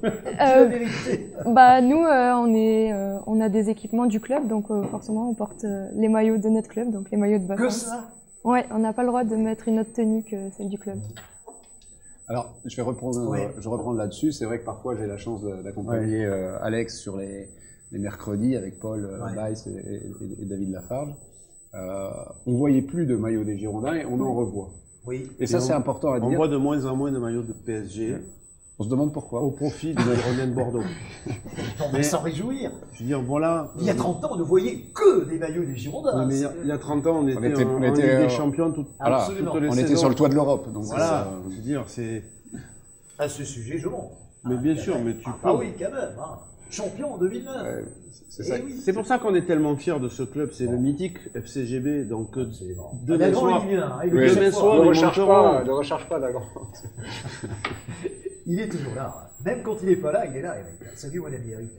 A: La vérité.
B: Bah nous, on a des équipements du club, donc forcément on porte les maillots de notre club, donc les maillots de vacances.
A: Que ça?
B: Ouais, on n'a pas le droit de mettre une autre tenue que celle du club.
C: Alors, je vais reprendre là-dessus. C'est vrai que parfois j'ai la chance d'accompagner Alex sur les mercredis avec Paul Bays et David Lafarge. on voyait plus de maillots des Girondins et on en revoit.
A: Oui.
C: Et ça, c'est important à dire.
D: On voit de moins en moins de maillots de PSG.
C: On se demande pourquoi.
D: Au profit des Girondins de Bordeaux.
A: On va s'en réjouir.
D: Je veux dire, voilà.
A: Il y a 30 ans, on ne voyait que des maillots des Girondins.
D: Oui, mais il y a 30 ans, on était en Ligue des Champions toutes les
C: on
D: saisons.
C: était sur le toit de l'Europe. Donc
D: voilà, je veux dire, c'est...
A: À ce sujet, je monte.
D: Mais bien sûr, mais tu peux...
A: Ah oui, quand même. Hein. Champion en 2009.
C: c'est ça.
A: Oui.
D: C'est pour ça qu'on est tellement fiers de ce club. C'est le mythique FCGB. Donc,
A: demain soir,
C: ne recherche pas la grande.
A: Il est toujours là. Même quand il n'est pas là, il est là. Salut mon ami Eric.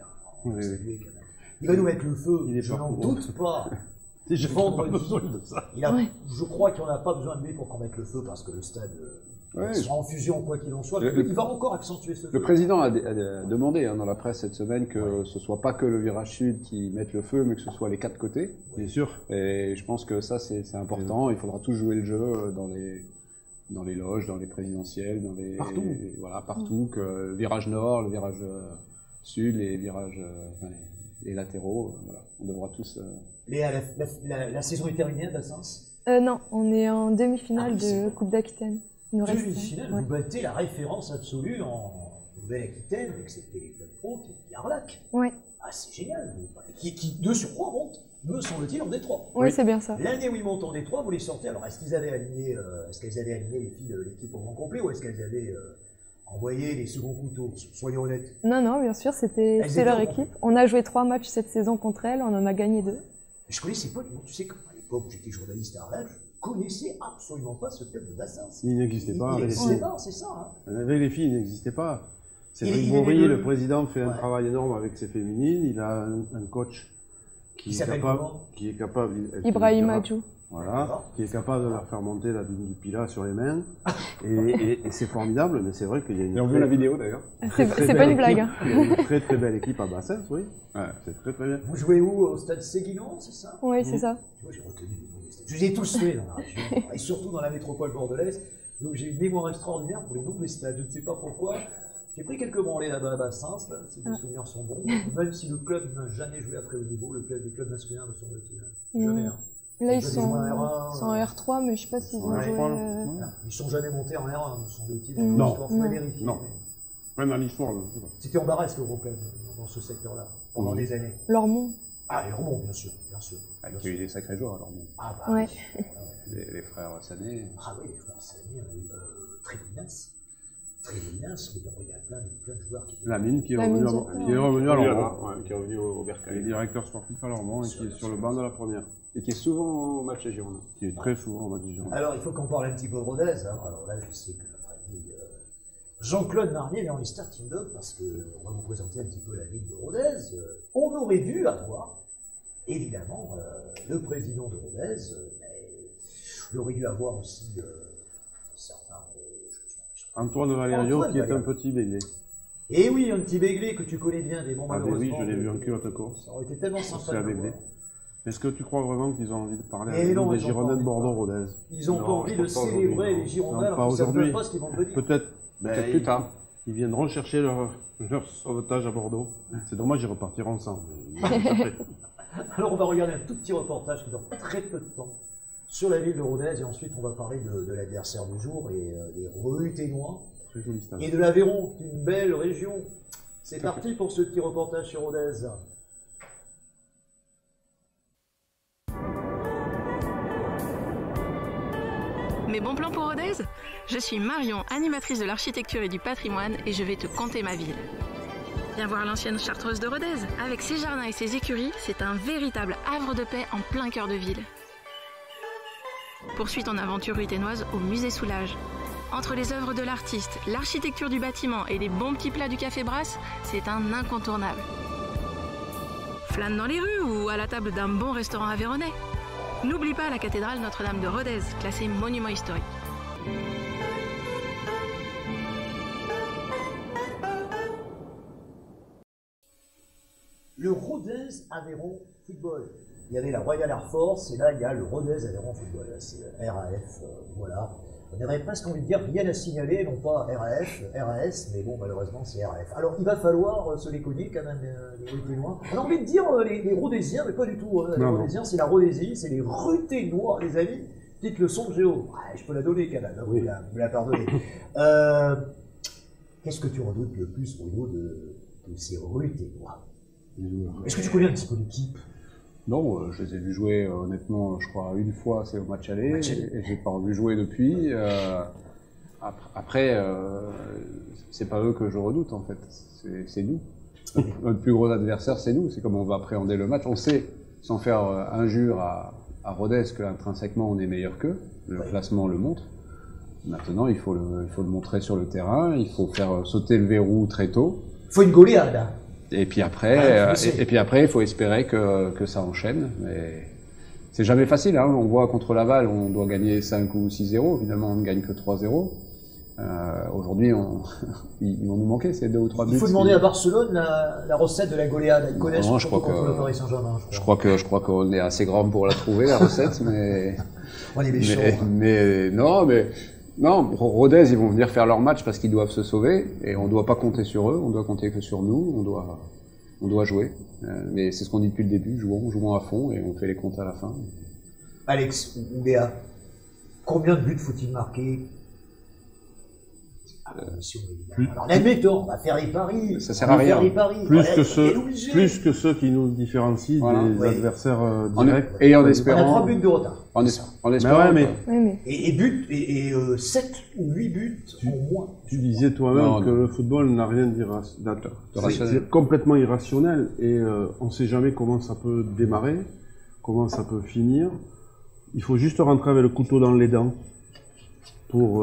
A: Il va nous mettre le feu. Je n'en doute pas. Vendredi. Je crois qu'il n'y en a pas besoin de lui pour qu'on mette le feu parce que le stade sera en fusion quoi qu'il en soit. Il va encore accentuer ce feu.
C: Le président a demandé dans la presse cette semaine que ce soit pas que le virage sud qui mette le feu, mais que ce soit les 4 côtés.
D: Bien sûr.
C: Et je pense que ça c'est important. Il faudra tous jouer le jeu dans les loges, dans les présidentielles,
A: partout.
C: Voilà, partout. Que le virage nord, le virage sud, les virages, les latéraux, voilà. On devra tous.
A: Léa, la saison est terminée à Sens?
B: Non, on est en demi-finale de Coupe d'Aquitaine.
A: Demi-finale, vous battez la référence absolue en Nouvelle-Aquitaine, excepté les clubs pro, qui est Arlac.
B: Oui.
A: Ah, c'est génial. Qui de surcroît monte, me semble-t-il, en Détroit.
B: Oui, c'est bien ça.
A: L'année où ils montent en Détroit, vous les sortez. Alors, est-ce qu'elles avaient aligné les filles de l'équipe au grand complet ou est-ce qu'elles avaient envoyé les seconds couteaux? Soyons honnêtes.
B: Non, bien sûr, c'était leur équipe. On a joué 3 matchs cette saison contre elles, on en a gagné 2.
A: Je connaissais pas, tu sais, à l'époque où j'étais journaliste à Arlac, je connaissais absolument pas ce club de bassin.
D: Il n'existait pas.
A: Il n'existait pas, c'est ça. Hein.
D: Avec les filles, il n'existait pas. Cédric Bory, le président, fait un travail énorme avec ses féminines. Il a un coach qui est capable.
B: Ibrahim Adjou.
D: Voilà, qui est capable de leur faire monter la dune du Pilat sur les mains. Et c'est formidable, mais c'est vrai qu'il y a une.
C: Et on veut la vidéo d'ailleurs.
B: C'est pas une blague. Hein.
D: Il y a une très très belle équipe à Bassins, oui. Ouais, c'est très très bien.
A: Vous jouez où? Au stade Séguinon, c'est ça?
B: Oui, c'est ça.
A: Tu vois, j'ai retenu les noms des stades. Je les ai tous faits dans la région, et surtout dans la métropole bordelaise. Donc j'ai une mémoire extraordinaire pour les noms des stades. Je ne sais pas pourquoi. J'ai pris quelques branlées là-bas à Bassins, là, si mes souvenirs sont bons. Même si le club n'a jamais joué à très haut niveau, les clubs masculins me semble-t-il. Jamais. Hein.
B: Là, ils sont en R3, mais je ne sais pas s'ils ont joué...
A: Ils ne sont jamais montés en R1, me semble-t-il.
D: Non.
A: Non.
D: Même dans l'histoire.
A: C'était en Barresse, l'Euroclub, dans ce secteur-là, pendant des années.
B: Lormont.
A: Ah, Lormont, bien sûr.
C: Il y a eu des sacrés joueurs à Lormont.
A: Ah, bah
B: ouais.
C: Les frères Sané.
A: Ah oui, les frères Sané, on a eu Trévinas. Il y a plein de joueurs qui...
D: Lamine qui est revenu à Lormont.
C: Qui est revenu au Bercail.
D: Il est directeur sportif à Lormont et qui est sur le banc de la première.
C: Et qui est souvent au match des Girondins.
D: Qui est très souvent au match des Girondins.
A: Alors, il faut qu'on parle un petit peu de Rodez. Hein. Alors là, je sais que notre ami Jean-Claude Marnier est dans les starting blocks parce qu'on va vous présenter un petit peu la ville de Rodez. On aurait dû avoir, évidemment, le président de Rodez, mais on aurait dû avoir aussi certains...
D: Antoine Valério, qui est un petit béglé.
A: Et oui, un petit béglé que tu connais bien, des bons malheureusement.
D: Oui, je l'ai vu en culotte course.
A: Ça aurait été tellement sympa.
D: Est-ce que tu crois vraiment qu'ils ont envie de parler avec des Girondins de Bordeaux-Rodez?
A: Ils ont pas envie de célébrer les Girondins alors qu'ils ne savent même pas ce qu'ils vont devenir.
D: Peut-être plus tard. Ils viendront chercher leur sauvetage à Bordeaux. C'est dommage, ils repartiront ensemble.
A: Alors on va regarder un tout petit reportage qui dure très peu de temps sur la ville de Rodez et ensuite on va parler de l'adversaire du jour et des Reuténois et de l'Aveyron, une belle région. C'est parti pour ce petit reportage sur Rodez.
E: Mes bons plans pour Rodez? Je suis Marion, animatrice de l'architecture et du patrimoine et je vais te conter ma ville. Viens voir l'ancienne chartreuse de Rodez. Avec ses jardins et ses écuries, c'est un véritable havre de paix en plein cœur de ville. Poursuis ton aventure ruténoise au musée Soulage. Entre les œuvres de l'artiste, l'architecture du bâtiment et les bons petits plats du café Brasse, c'est un incontournable. Flâne dans les rues ou à la table d'un bon restaurant aveyronnais. N'oublie pas la cathédrale Notre-Dame de Rodez, classée monument historique.
A: Le Rodez Aveyron Football. Il y avait la Royal Air Force et là il y a le Rodez Aveyron Football. C'est RAF, voilà. On aurait presque envie de dire rien à signaler, non pas RAS, mais bon, malheureusement, c'est RAF. Alors, il va falloir se les cogner quand même, les Ruténois. On a envie de dire les Rodésiens, mais pas du tout. Hein. Les Rodésiens, c'est la Rhodésie, c'est les Ruténois, les amis. Petite leçon de géo. Ouais, je peux la donner quand même, hein, vous me la pardonnez. Qu'est-ce que tu redoutes le plus au niveau de ces Ruténois? Est-ce que tu connais un petit peu l'équipe?
C: Non, je les ai vus jouer, honnêtement, je crois, une fois, c'est au match aller, et j'ai pas revu jouer depuis. Après, c'est pas eux que je redoute, en fait, c'est nous. Notre plus gros adversaire, c'est nous, c'est comme on va appréhender le match. On sait, sans faire injure à Rodez, qu'intrinsèquement, on est meilleur qu'eux, le classement le montre. Maintenant, il faut le montrer sur le terrain, il faut faire sauter le verrou très tôt.
A: Il faut une goleade.
C: Et puis après, il faut espérer que ça enchaîne. Mais c'est jamais facile, hein. On voit contre Laval, on doit gagner 5 ou 6-0. Évidemment, on ne gagne que 3-0. Aujourd'hui, ils vont nous manquer ces 2 ou 3 buts.
A: Il faut demander à Barcelone la recette de la goleade. Ils connaissent contre le Paris Saint-Germain.
C: Je crois qu'on est assez grand pour la trouver, la recette, mais.
A: On est méchants.
C: Non, Rodez, ils vont venir faire leur match parce qu'ils doivent se sauver et on ne doit pas compter sur eux, on doit compter que sur nous, on doit jouer. Mais c'est ce qu'on dit depuis le début, jouons à fond et on fait les comptes à la fin.
A: Alex ou Léa, combien de buts faut-il marquer? Alors admettons, on va faire les paris.
C: Ça sert à rien.
D: Plus que ceux qui nous différencient des adversaires directs.
C: Et en
A: On
C: espérant.
A: a 3 buts de retard.
C: En espérant.
A: Et 7 ou 8 buts en moins.
D: Tu disais toi-même que le football n'a rien d'irrationnel. C'est complètement irrationnel et on ne sait jamais comment ça peut démarrer, comment ça peut finir. Il faut juste rentrer avec le couteau dans les dents pour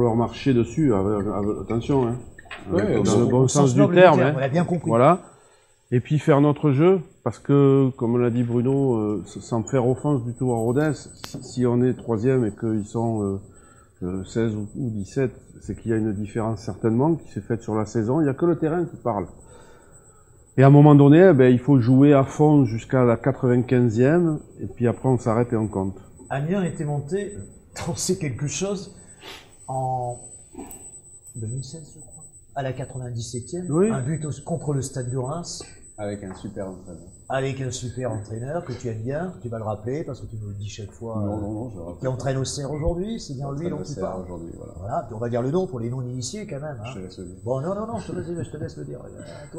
D: leur marcher dessus. Attention, hein. Dans le bon sens du terme.
A: On l'a bien compris.
D: Voilà. Et puis faire notre jeu, parce que, comme l'a dit Bruno, sans faire offense du tout à Rodez, si on est 3e et qu'ils sont 16 ou 17, c'est qu'il y a une différence certainement qui s'est faite sur la saison. Il n'y a que le terrain qui parle. Et à un moment donné, il faut jouer à fond jusqu'à la 95e, et puis après on s'arrête et on compte.
A: Amiens était monté, t'en sais quelque chose, en 2016, je crois, à la 97e, un but contre le Stade de Reims.
C: Avec un super entraîneur.
A: Avec un super entraîneur que tu aimes bien, tu vas le rappeler parce que tu nous le dis chaque fois.
C: Non, je le rappelle.
A: Qui entraîne au Serre aujourd'hui, c'est bien lui dont tu parles.
C: Aujourd'hui,
A: voilà. Puis on va dire le nom pour les non-initiés quand même. Hein.
C: Je te laisse le dire.
A: Bon, non, je te laisse le dire.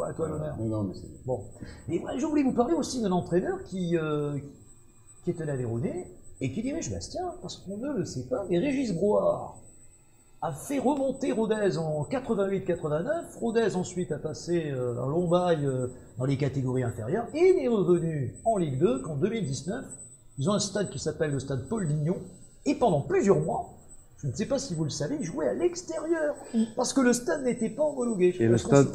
A: À toi l'honneur.
C: Non, mais c'est
A: bon. Et moi, je voulais vous parler aussi d'un entraîneur qui est un Aveyronais et qui dirige Bastien, parce qu'on ne le sait pas, mais Régis Brouard a fait remonter Rodez en 88-89. Rodez ensuite a passé un long bail dans les catégories inférieures et n'est revenu en Ligue 2 qu'en 2019. Ils ont un stade qui s'appelle le stade Paul Lignon et pendant plusieurs mois, je ne sais pas si vous le savez, ils jouaient à l'extérieur parce que le stade n'était pas homologué.
D: Et le stade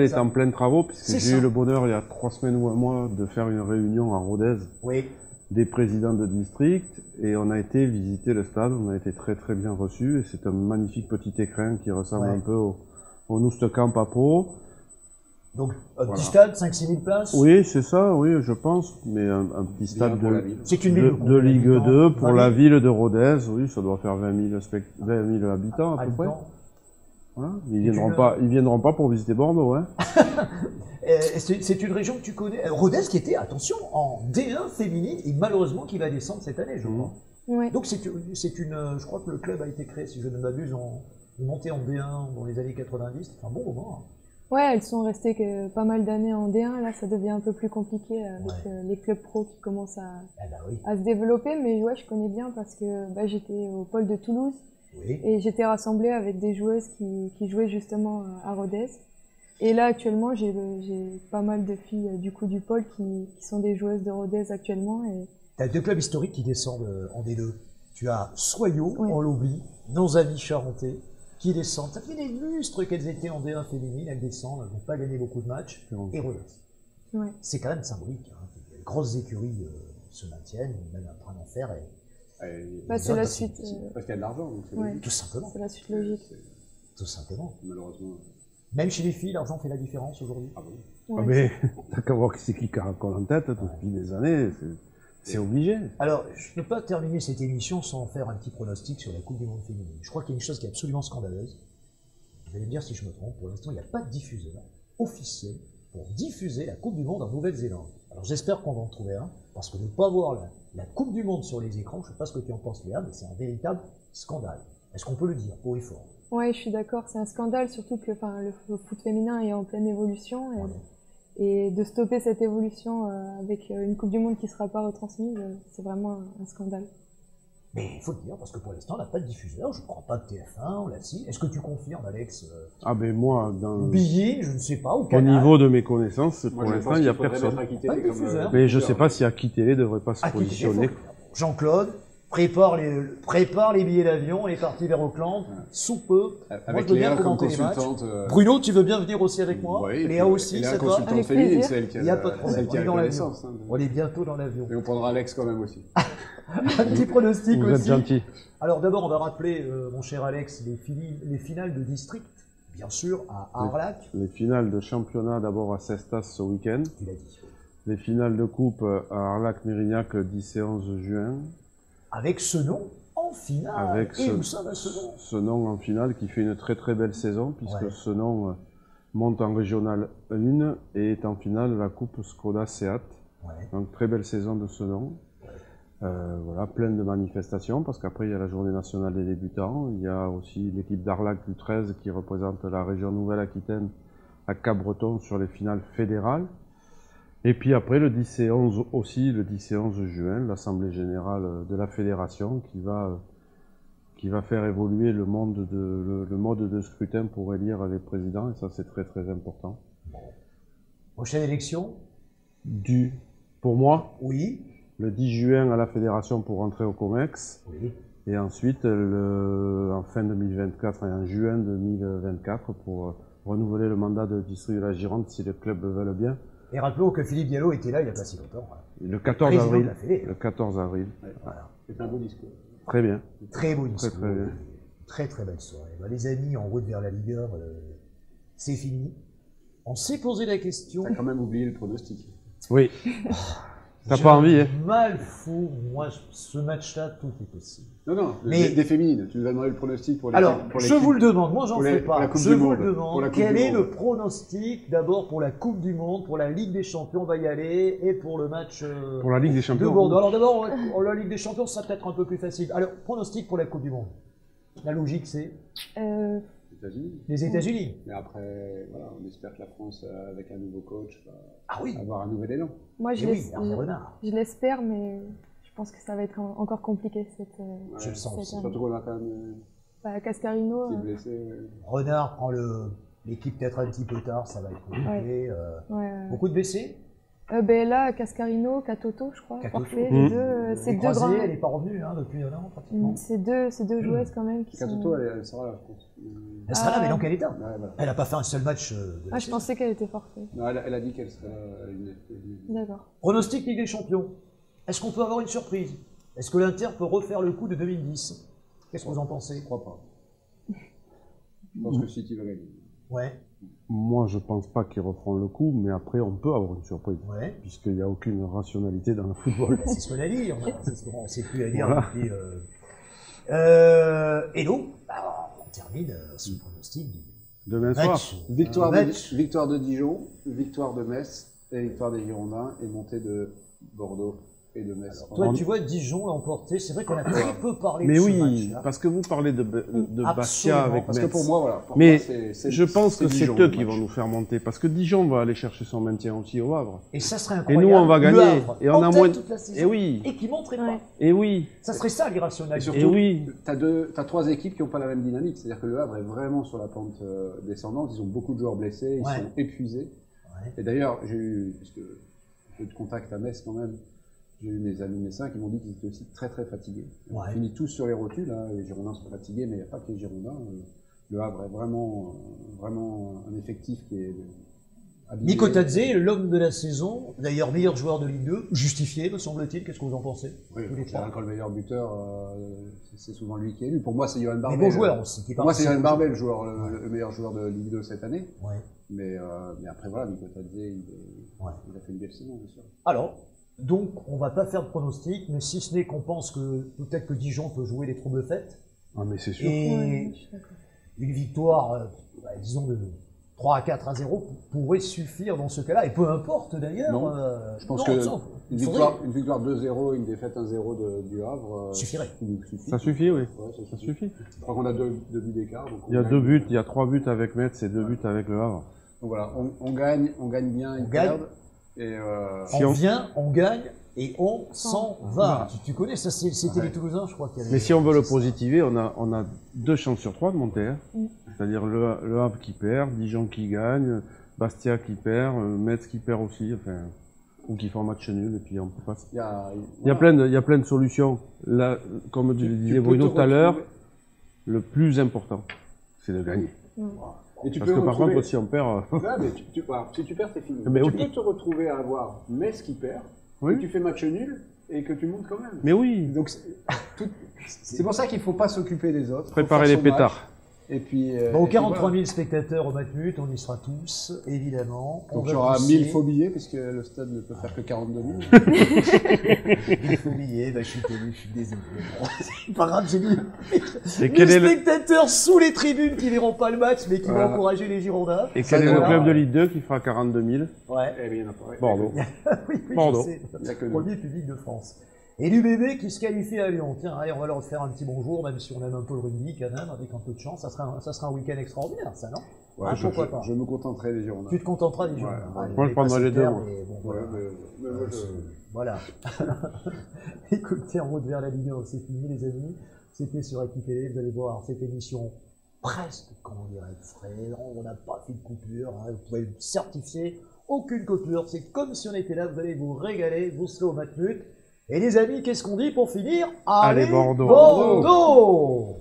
D: est en plein travaux puisque j'ai eu le bonheur il y a 3 semaines ou un mois de faire une réunion à Rodez.
A: Oui.
D: Des présidents de district et on a été visiter le stade, on a été très très bien reçus et c'est un magnifique petit écrin qui ressemble un peu au Noustecamp à Pau.
A: Donc un petit stade, 5-6 000 places.
D: Oui, c'est ça, oui, je pense, mais un petit stade de Ligue 2 pour la ville de Rodez, oui, ça doit faire 20 000 habitants à peu près. Voilà. Ils viendront pas pour visiter Bordeaux, hein.
A: C'est une région que tu connais. Rodez qui était, attention, en D1 féminine et malheureusement qui va descendre cette année, je crois.
B: Ouais.
A: Donc je crois que le club a été créé, si je ne m'abuse, monté en D1 dans les années 90. C'est un bon moment.
B: Ouais, elles sont restées pas mal d'années en D1. Là, ça devient un peu plus compliqué avec les clubs pro qui commencent à se développer. Mais ouais, je connais bien parce que j'étais au pôle de Toulouse. Oui. Et j'étais rassemblée avec des joueuses qui jouaient justement à Rodez. Et là, actuellement, j'ai pas mal de filles du pôle qui sont des joueuses de Rodez actuellement.
A: Tu as 2 clubs historiques qui descendent en D2. Tu as Soyaux, en Lobby, nos amis charentais, qui descendent. Ça fait des lustres qu'elles étaient en D1 féminine, elles descendent, elles n'ont pas gagné beaucoup de matchs. Et Rodez.
B: Ouais.
A: C'est quand même symbolique. Hein. Les grosses écuries se maintiennent, même en train d'en faire.
B: C'est la suite.
C: Parce qu'il y a de l'argent, donc c'est logique.
A: Tout simplement.
B: C'est la suite logique.
A: Tout simplement.
C: Malheureusement.
A: Même chez les filles, l'argent fait la différence aujourd'hui.
D: Ah bon. Mais t'as qu'à voir qui c'est qui caracole en tête depuis des années. C'est obligé.
A: Alors, je ne peux pas terminer cette émission sans faire un petit pronostic sur la Coupe du Monde féminine. Je crois qu'il y a une chose qui est absolument scandaleuse. Vous allez me dire si je me trompe. Pour l'instant, il n'y a pas de diffuseur officiel pour diffuser la Coupe du Monde en Nouvelle-Zélande. Alors, j'espère qu'on va en trouver un, parce que ne pas voir la Coupe du Monde sur les écrans, je ne sais pas ce que tu en penses, Léa, mais c'est un véritable scandale. Est-ce qu'on peut le dire haut et fort?
B: Ouais, je suis d'accord, c'est un scandale, surtout que le foot féminin est en pleine évolution. Et de stopper cette évolution avec une Coupe du Monde qui ne sera pas retransmise, c'est vraiment un scandale.
A: Mais il faut le dire, parce que pour l'instant, on n'a pas de diffuseur, je ne crois pas de TF1, on l'a si. Est-ce que tu confirmes, Alex
D: Ah ben moi,
A: Billet, je ne sais pas,
D: au niveau de mes connaissances, pour l'instant, il n'y a personne.
A: Pas de diffuseur.
D: Mais je ne sais pas si Akitélé ne devrait pas se positionner.
A: Jean-Claude, prépare les billets d'avion, on est parti vers Auckland, sous peu.
F: Avec Léa comme consultante.
A: Bruno, tu veux bien venir aussi avec moi?
F: Oui,
A: Léa aussi,
F: Léa
A: ça te va?
F: consultante féminine, celle qui a la
A: connaissance. On est bientôt dans l'avion.
F: Et on prendra Alex quand même aussi.
A: Un petit pronostic
D: aussi.
A: Vous
D: êtes gentil.
A: Alors d'abord, on va rappeler, mon cher Alex, les finales de district, bien sûr, à Arlac.
D: Les finales de championnat d'abord à Cestas ce week-end.
A: Tu l'as dit.
D: Les finales de coupe à Arlac-Mérignac le 10 et 11 juin.
A: Avec ce nom en finale.
D: Avec
A: où ça va ce nom?
D: Ce nom en finale qui fait une très très belle saison, puisque ce nom monte en régional 1 et est en finale la coupe Skoda Seat. Donc très belle saison de ce nom. Voilà, pleine de manifestations, parce qu'après il y a la journée nationale des débutants, il y a aussi l'équipe d'Arlac du 13 qui représente la région Nouvelle-Aquitaine à Cap-Breton sur les finales fédérales. Et puis après le 10 et 11 aussi, le 10 et 11 juin, l'Assemblée Générale de la Fédération qui va faire évoluer le mode de scrutin pour élire les présidents, et ça c'est très très important.
A: Prochaine élection?
D: Pour moi?
A: Oui.
D: Le 10 juin à la Fédération pour entrer au COMEX.
A: Oui.
D: Et ensuite, en fin 2024 et en juin 2024 pour renouveler le mandat de district de la Gironde si les clubs le veulent bien.
A: Et rappelons que Philippe Diallo était là il n'y a pas si longtemps.
D: Le 14 avril. Le 14 avril.
F: Ouais, voilà. C'est un beau discours.
D: Très bien.
A: Très beau discours.
D: Très bien.
A: Très très belle soirée. Les amis, en route vers la Ligue 1, c'est fini. On s'est posé la question.
F: T'as quand même oublié le pronostic.
D: Oui. T'as pas envie, hein?
A: Mal fou, moi, ce match-là, tout est possible.
F: Non, mais des féminines. Tu nous as demandé le pronostic pour les.
A: Alors, je vous le demande, moi j'en fais pas.
F: Je vous le
A: demande, quel est le pronostic d'abord pour la Coupe du Monde, pour la Ligue des Champions, on va y aller, et pour le match
D: pour la Ligue des Champions.
A: de Bordeaux. Alors d'abord, la Ligue des Champions, ça sera peut-être un peu plus facile. Alors, pronostic pour la Coupe du Monde. La logique, c'est les États-Unis.
F: Mais après, voilà, on espère que la France, avec un nouveau coach, va
A: oui.
F: avoir un nouvel élan.
B: Moi, je l'espère, mais je pense que ça va être encore compliqué
A: je le sens.
F: Surtout qu'on a quand même.
B: Cascarino.
F: Qui est blessé.
A: Renard prend l'équipe peut-être un petit peu tard, ça va être compliqué. Beaucoup de blessés.
B: Là, Cascarino, Katoto, je crois, forfait, les deux, c'est deux grands.
A: Elle n'est pas revenue depuis un an, pratiquement.
B: C'est deux joueuses quand même qui
F: Katoto, elle sera là, je pense.
A: Elle sera là, mais dans quel état?
F: Voilà.
A: Elle n'a pas fait un seul match.
B: Je pensais qu'elle était forfait.
F: Non, elle a dit qu'elle serait là.
B: D'accord.
A: Pronostic Ligue des Champions. Est-ce qu'on peut avoir une surprise? Est-ce que l'Inter peut refaire le coup de 2010? Qu'est-ce que vous en pensez?
F: Je crois pas. Je pense que City va gagner.
A: Ouais.
D: Moi, je pense pas qu'ils referont le coup, mais après, on peut avoir une surprise.
A: Ouais.
D: Puisqu'il n'y a aucune rationalité dans le football.
A: C'est ce qu'on a dit, on ne sait plus à dire depuis. Et donc, on termine ce pronostic
D: demain soir.
F: Victoire de Dijon, victoire de Metz et victoire des Girondins et montée de Bordeaux. Et de Metz.
A: Alors, toi, tu vois Dijon l'emporter, c'est vrai qu'on a très peu parlé de
D: ce
A: match-là.
D: Parce que vous parlez de Bastia avec
F: parce
D: Metz.
F: Que pour moi,
D: mais je pense que c'est eux qui vont nous faire monter. Parce que Dijon va aller chercher son maintien aussi au Havre.
A: Et ça serait incroyable.
D: Et nous, on va gagner. Et on a moins
A: toute la saison. Et qui monterait pas.
D: Et oui.
A: Ça serait ça l'irrationnel.
F: Et surtout, t'as trois équipes qui n'ont pas la même dynamique. C'est-à-dire que le Havre est vraiment sur la pente descendante. Ils ont beaucoup de joueurs blessés. Ils sont épuisés. Et d'ailleurs, j'ai eu de contact à Metz quand même. J'ai eu mes amis messins qui m'ont dit qu'ils étaient aussi très très fatigués. On finit tous sur les rotules, les Girondins sont fatigués, mais il n'y a pas que les Girondins. Le Havre est vraiment un effectif qui est habillé.
A: Nico Tadze, l'homme de la saison, d'ailleurs meilleur joueur de Ligue 2, justifié me semble-t-il, qu'est-ce que vous en pensez?
F: Oui, quand le meilleur buteur, c'est souvent lui qui est élu. Pour moi c'est Johan Barbel.
A: Mais bon joueur aussi.
F: Pour moi c'est Johan Barbel, le meilleur joueur de Ligue 2 cette année. Mais après voilà, Nico Tadze, il a fait une belle saison bien sûr.
A: Alors Donc, on va pas faire de pronostic, mais si ce n'est qu'on pense que peut-être que Dijon peut jouer les troubles faites.
D: Ah, mais c'est sûr.
A: Et une victoire, disons, de 3-4-0 pourrait suffire dans ce cas-là. Et peu importe d'ailleurs.
F: Je pense qu'une victoire 2-0 et une défaite 1-0 du Havre
A: suffirait.
D: Ça suffit, oui.
F: Ouais,
D: ça suffit.
F: Je crois qu'on a deux buts d'écart.
D: Il y a 2 buts, il y a 3 buts avec Metz et 2 buts avec le Havre.
F: Donc voilà, on gagne bien, ils perdent. Et
A: on vient, on gagne et on s'en va. Tu connais ça, c'était les Toulousains, je crois.
D: Mais si on veut le positiver, on a 2 chances sur 3 de monter. Hein. C'est-à-dire le Havre qui perd, Dijon qui gagne, Bastia qui perd, Metz qui perd aussi, enfin, ou qui font un match nul, et puis on peut pas. Il y a plein de solutions. Là, comme tu le disais Bruno tout à l'heure, le plus important, c'est de gagner.
F: Et tu
D: Parce
F: peux
D: que par contre, si on perd...
F: Ouais, mais si tu perds, c'est fini.
D: Mais
F: tu peux te retrouver à avoir Metz qui perd, et tu fais match nul, et que tu montes quand même.
D: Mais oui.
F: Donc c'est pour ça qu'il ne faut pas s'occuper des autres.
D: Préparer les pétards.
F: Et puis,
A: bon, 43 000 spectateurs au Matmut, on y sera tous, évidemment.
F: Donc il y aura 1000 faux billets, puisque le stade ne peut faire que 42 000.
A: 1000 faux billets, je suis tenu, je suis désolé. C'est pas grave, j'ai mis
D: 1000
A: spectateurs sous les tribunes qui verront pas le match, mais qui vont encourager les Girondins.
D: Et quel est le club de Ligue 2 qui fera 42 000?
A: Ouais.
F: Eh bien, il y en a pas.
D: Bordeaux.
A: Oui,
D: Bordeaux.
A: Premier public de France. Et l'UBB qui se qualifie à Lyon. Tiens, allez, on va leur faire un petit bonjour, même si on aime un peu le rugby quand même, avec un peu de chance. Ça sera un week-end extraordinaire, ça, non?
F: Ouais, pourquoi pas. Je me contenterai des Girondins.
A: Tu te contenteras des Girondins.
D: Moi, je prendrai les deux.
A: Voilà. Écoutez, en route vers la Ligue 1, c'est fini, les amis. C'était sur Équipe Télé. Vous allez voir cette émission presque, comment dirait frais. On n'a pas fait de coupure. Hein. Vous pouvez le certifier. Aucune coupure. C'est comme si on était là. Vous allez vous régaler. Vous serez au Matmut. Et les amis, qu'est-ce qu'on dit pour finir?
D: Allez, Bordeaux!
A: Bordeaux